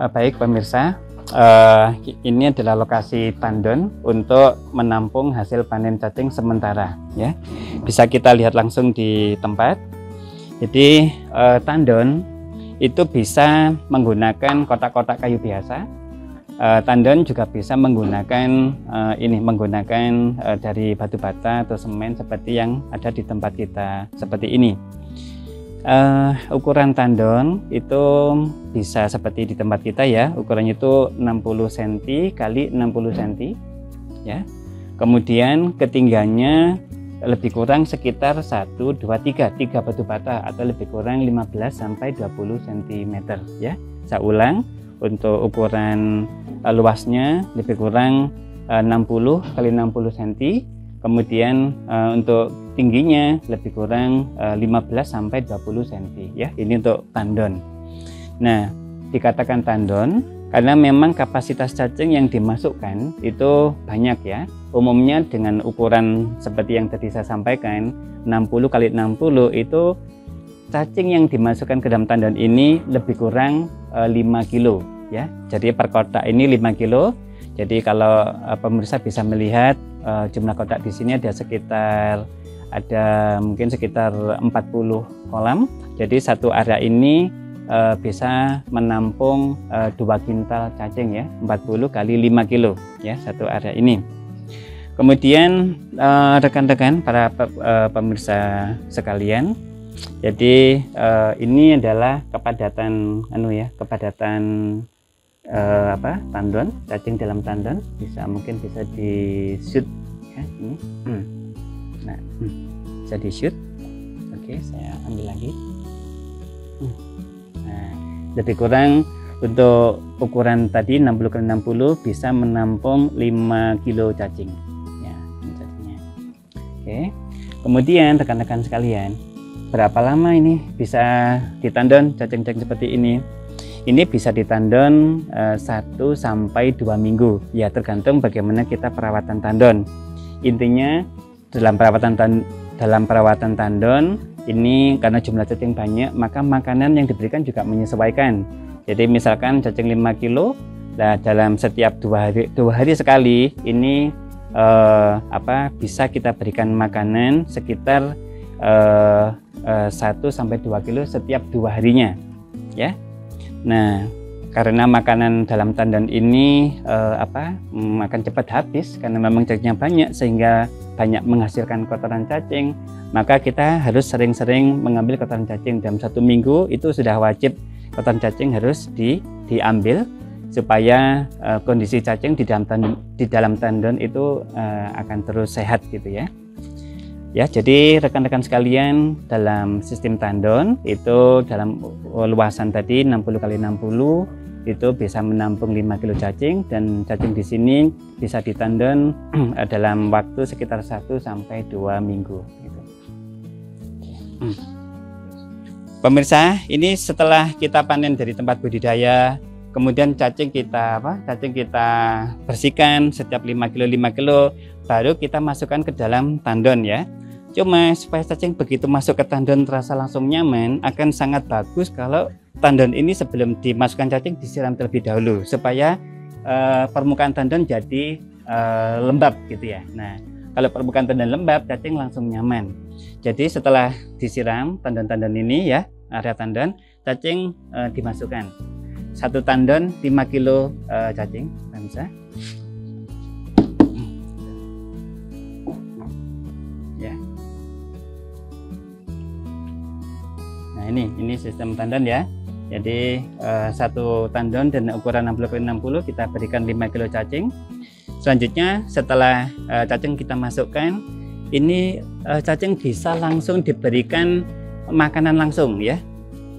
Baik pemirsa, ini adalah lokasi tandon untuk menampung hasil panen cacing sementara ya. Bisa kita lihat langsung di tempat. Jadi tandon itu bisa menggunakan kotak-kotak kayu biasa. Tandon juga bisa menggunakan dari batu bata atau semen seperti yang ada di tempat kita seperti ini. Ukuran tandon itu bisa seperti di tempat kita ya, ukurannya itu 60 cm kali 60 cm ya. Kemudian ketinggiannya lebih kurang sekitar 1, 2, 3 batu bata atau lebih kurang 15 sampai 20 cm ya. Saya ulang, untuk ukuran luasnya lebih kurang 60 kali 60 cm. Kemudian untuk tingginya lebih kurang 15 sampai 20 cm ya. Ini untuk tandon. Nah, dikatakan tandon karena memang kapasitas cacing yang dimasukkan itu banyak ya. Umumnya dengan ukuran seperti yang tadi saya sampaikan 60 kali 60 itu cacing yang dimasukkan ke dalam tandon ini lebih kurang 5 kilo ya. Jadi per kotak ini 5 kilo. Jadi kalau pemirsa bisa melihat jumlah kotak di sini mungkin sekitar 40 kolam. Jadi satu area ini bisa menampung 2 kintal cacing ya, 40 kali 5 kilo ya satu area ini. Kemudian rekan-rekan para pemirsa sekalian, jadi ini adalah kepadatan tandon, cacing dalam tandon. Mungkin bisa di shoot ya ini. Nah, bisa di shoot. Oke, saya ambil lagi. Nah, lebih kurang untuk ukuran tadi 60 kali 60 bisa menampung 5 kilo cacing ya, cacingnya. Oke. Kemudian rekan-rekan sekalian, berapa lama ini bisa ditandon cacing-cacing seperti ini? Ini bisa ditandon 1 sampai 2 minggu ya, tergantung bagaimana kita perawatan tandon. Intinya dalam perawatan tandon ini karena jumlah cacing banyak, maka makanan yang diberikan juga menyesuaikan. Jadi misalkan cacing 5 kilo, nah dalam setiap 2 hari sekali ini bisa kita berikan makanan sekitar 1 sampai 2 kilo setiap 2 harinya ya. Nah, karena makanan dalam tandon ini akan cepat habis karena memang cacingnya banyak sehingga banyak menghasilkan kotoran cacing, maka kita harus sering-sering mengambil kotoran cacing. Dalam 1 minggu itu sudah wajib kotoran cacing harus diambil supaya kondisi cacing di dalam tandon itu akan terus sehat gitu ya. Ya, jadi rekan-rekan sekalian, dalam sistem tandon itu dalam luasan tadi 60 kali 60 itu bisa menampung 5 kilo cacing, dan cacing di sini bisa ditandon dalam waktu sekitar 1 sampai 2 minggu gitu. Pemirsa, ini setelah kita panen dari tempat budidaya, kemudian cacing kita bersihkan setiap 5 kilo, baru kita masukkan ke dalam tandon ya. Cuma supaya cacing begitu masuk ke tandon terasa langsung nyaman, akan sangat bagus kalau tandon ini sebelum dimasukkan cacing disiram terlebih dahulu supaya permukaan tandon jadi lembab gitu ya. Nah, kalau permukaan tandon lembab, cacing langsung nyaman. Jadi setelah disiram tandon-tandon ini ya, area tandon, cacing dimasukkan. 1 tandon 5 kilo cacing, bisa. Ya. Nah, ini sistem tandon ya. Jadi 1 tandon dan ukuran 60 kali 60 kita berikan 5 kilo cacing. Selanjutnya setelah cacing kita masukkan, ini cacing bisa langsung diberikan makanan langsung ya.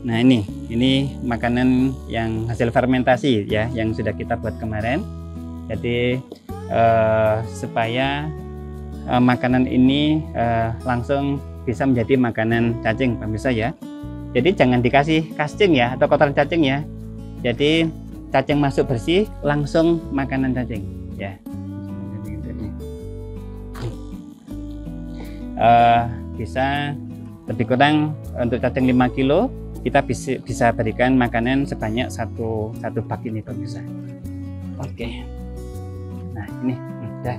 Nah ini makanan yang hasil fermentasi ya, yang sudah kita buat kemarin. Jadi supaya makanan ini langsung bisa menjadi makanan cacing pemirsa ya. Jadi jangan dikasih casing ya atau kotoran cacing ya. Jadi cacing masuk bersih langsung makanan cacing ya. Bisa lebih kurang untuk cacing 5 kilo kita bisa berikan makanan sebanyak satu bak ini pemirsa. Oke. Nah ini udah.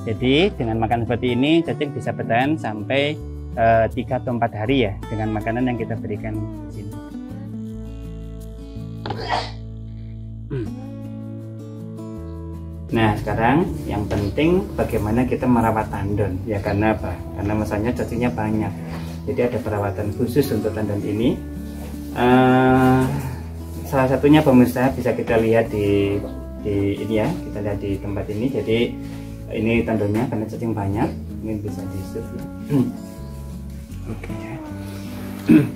Jadi dengan makan seperti ini cacing bisa bertahan sampai 3 atau 4 hari ya dengan makanan yang kita berikan di sini. Nah sekarang yang penting bagaimana kita merawat tandon ya, karena apa? Karena masanya cacingnya banyak, jadi ada perawatan khusus untuk tandon ini. Salah satunya pemirsa bisa kita lihat di ini ya, kita lihat di tempat ini. Jadi ini tandonnya karena cacing banyak, ini bisa di shoot ya. Oke ya.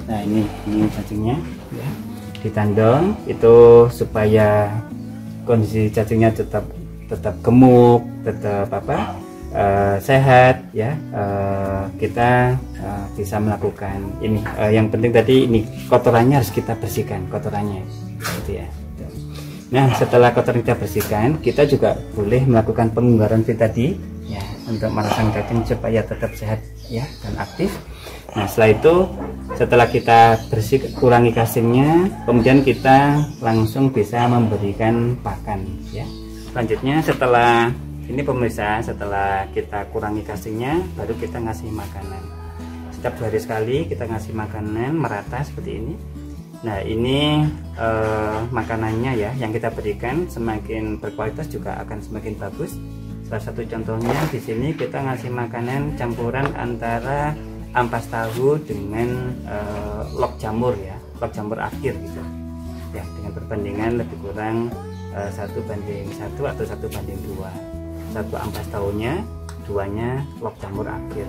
Nah ini cacingnya ya, di tandon itu supaya kondisi cacingnya tetap gemuk, tetap sehat ya. Kita bisa melakukan ini. Yang penting tadi ini kotorannya harus kita bersihkan, kotorannya gitu ya. Nah setelah kotoran kita bersihkan, kita juga boleh melakukan pengunggaran tadi ya, untuk merangsang cacing supaya tetap sehat ya dan aktif. Nah setelah itu, setelah kita kurangi casingnya, kemudian kita langsung bisa memberikan pakan ya. Selanjutnya setelah ini pemirsa, setelah kita kurangi casingnya, baru kita ngasih makanan. Setiap 2 hari sekali kita ngasih makanan merata seperti ini. Nah ini makanannya ya yang kita berikan semakin berkualitas juga akan semakin bagus. Salah satu contohnya di sini kita ngasih makanan campuran antara ampas tahu dengan log jamur ya, log jamur akhir gitu ya, dengan perbandingan lebih kurang 1:1 atau 1:2. 1 ampas tahunya, 2-nya log jamur akhir.